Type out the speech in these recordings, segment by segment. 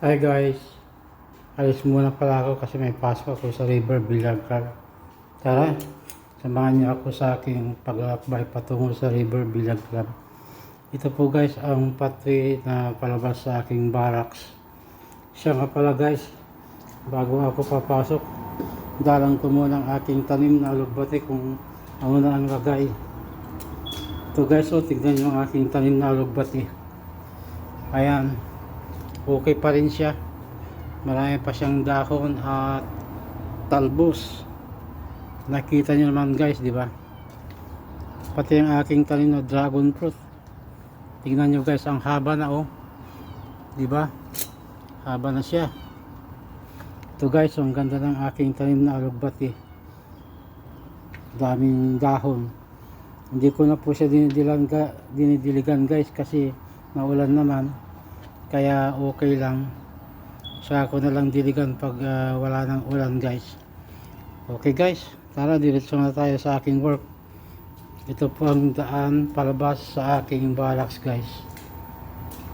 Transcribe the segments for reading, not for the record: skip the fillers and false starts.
Hi guys, alis muna pala ako kasi may pasok ako sa River Billiard Club. Tara, samahan niyo ako sa aking paglalakbay patungo sa River Billiard Club. Ito po guys ang pathway na palabas sa aking barracks. Siya nga pala guys, bago ako papasok, dalang ko muna ang aking tanim na alugbati kung ano na ang lagay. Ito guys, tignan niyo ang aking tanim na alugbati. Ayan. Okay pa rin siya, marami pa siyang dahon at talbos. Nakita niyo naman guys, di ba? Pati ang aking tanim na dragon fruit, tingnan niyo guys, ang haba na di ba? Haba na siya. Ito guys, ang ganda ng aking tanim na alugbati, daming dahon. Hindi ko na po siya dinidiligan guys kasi naulan naman, kaya okay lang. Saka ko na lang diligan pag wala ng ulan guys. Okay guys, tara diretso na tayo sa aking work. Ito po ang daan palabas sa aking barracks guys.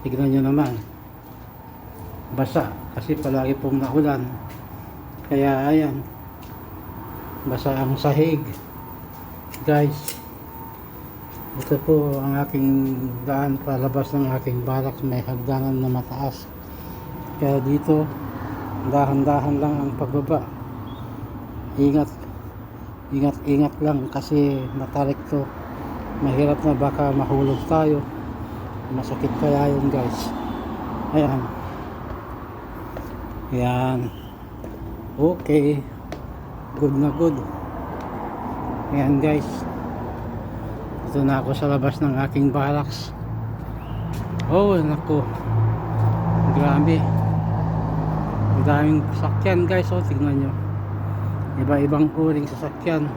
Tignan nyo naman, basa kasi palagi pong naulan, kaya ayan, basa ang sahig guys. Ito po ang aking daan palabas ng aking barracks, may hagdanan na mataas. Kaya dito, dahan-dahan lang ang pagbaba. Ingat lang kasi matarik to. Mahirap na baka mahulog tayo. Masakit kaya yun guys. Ayan. Ayan. Okay. Good na good. Ayan guys. Ito na ako sa labas ng aking barracks. Oh, naku. Grabe. Ang daming sasakyan guys. Tignan nyo. Iba-ibang uring sasakyan.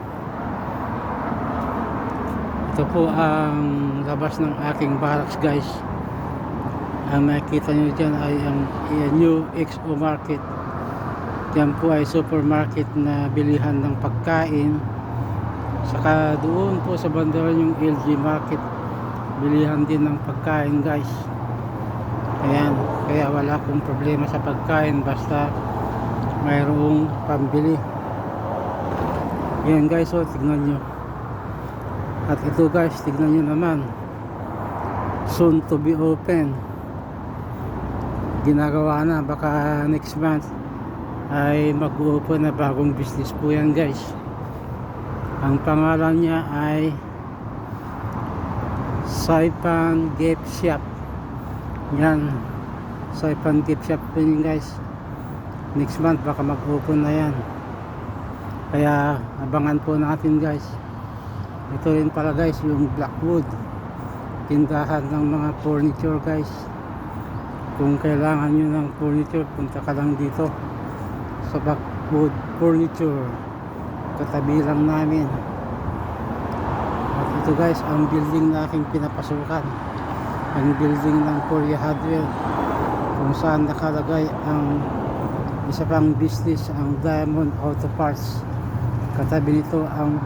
Ito po ang labas ng aking barracks guys. Ang makikita nyo dyan ay ang New XO Market. Yan po ay supermarket na bilihan ng pagkain. Saka doon po sa bandaran yung LG Market, bilihan din ng pagkain guys. Ayan, kaya wala akong problema sa pagkain basta mayroong pambili. Ayan guys, tignan nyo. At ito guys, tignan nyo naman, soon to be open. Ginagawa na, baka next month ay mag-open na bagong business po yan guys. Ang pangalan niya ay Saipan Gift Shop. Yan, Saipan Gift Shop po yun guys. Next month baka mag-open na yan, kaya abangan po natin guys. Ito rin pala guys yung Blackwood, tindahan ng mga furniture guys. Kung kailangan nyo ng furniture, punta ka lang dito sa Blackwood Furniture, katabi lang namin. At ito guys ang building na aking pinapasukan, ang building ng Korea Hardware, kung saan nakalagay ang isa pang business, ang Diamond Auto Parts. Katabi nito ang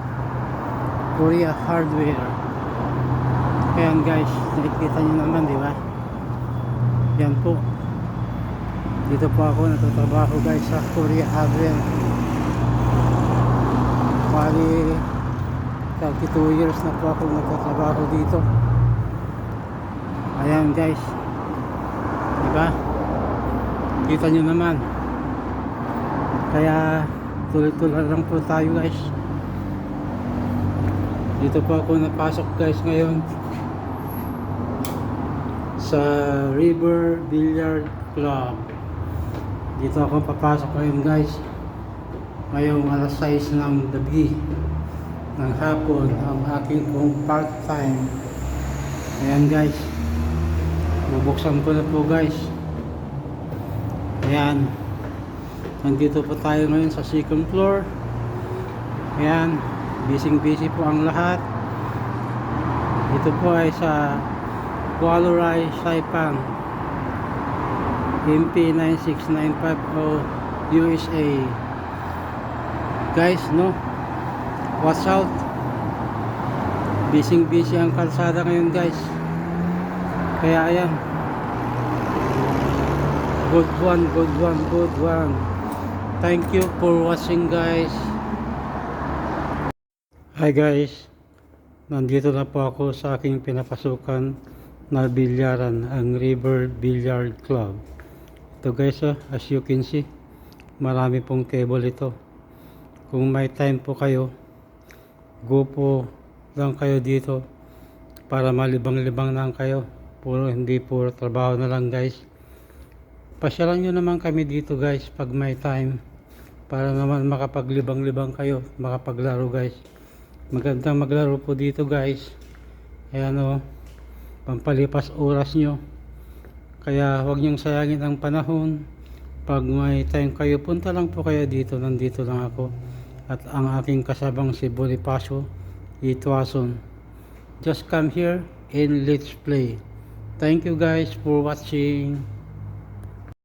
Korea Hardware. Ayan guys, nakikita nyo naman, di ba? Yan po, dito po ako nagtatrabaho guys sa Korea Hardware. Bali 32 years na po ako nagtatrabaho dito. Ayan guys, diba? Kita nyo naman. Kaya tuloy-tuloy lang po tayo guys. Dito po ako napasok guys ngayon sa River Billiard Club. Dito ako papasok ngayon guys, ngayong alas 6 ng gabi ng hapon, ang aking pong part time. Ayan guys, bubuksan ko na po guys. Ayan, nandito po tayo ngayon sa second floor. Ayan, busy po ang lahat. Ito po ay sa Waluray, Saipan, MP 96950 USA. Guys, no, watch out, busy ang kalsada ngayon guys. Kaya ayan, Good one, good one, good one. Thank you for watching guys. Hi guys, nandito na po ako sa aking pinapasukan na bilyaran, ang River Billiard Club. Ito guys, as you can see, marami pong table ito. Kung may time po kayo, go po lang kayo dito para malibang-libang lang kayo. Hindi puro trabaho na lang guys. Pasyalan nyo naman kami dito guys pag may time, para naman makapaglibang-libang kayo, makapaglaro guys. Magandang maglaro po dito guys. Ayan o, pampalipas oras nyo. Kaya huwag nyong sayangin ang panahon. Pag may time kayo, punta lang po kayo dito. Nandito lang ako at ang aking kasabang si Bonifacio Ituason. Just come here and let's play. Thank you guys for watching.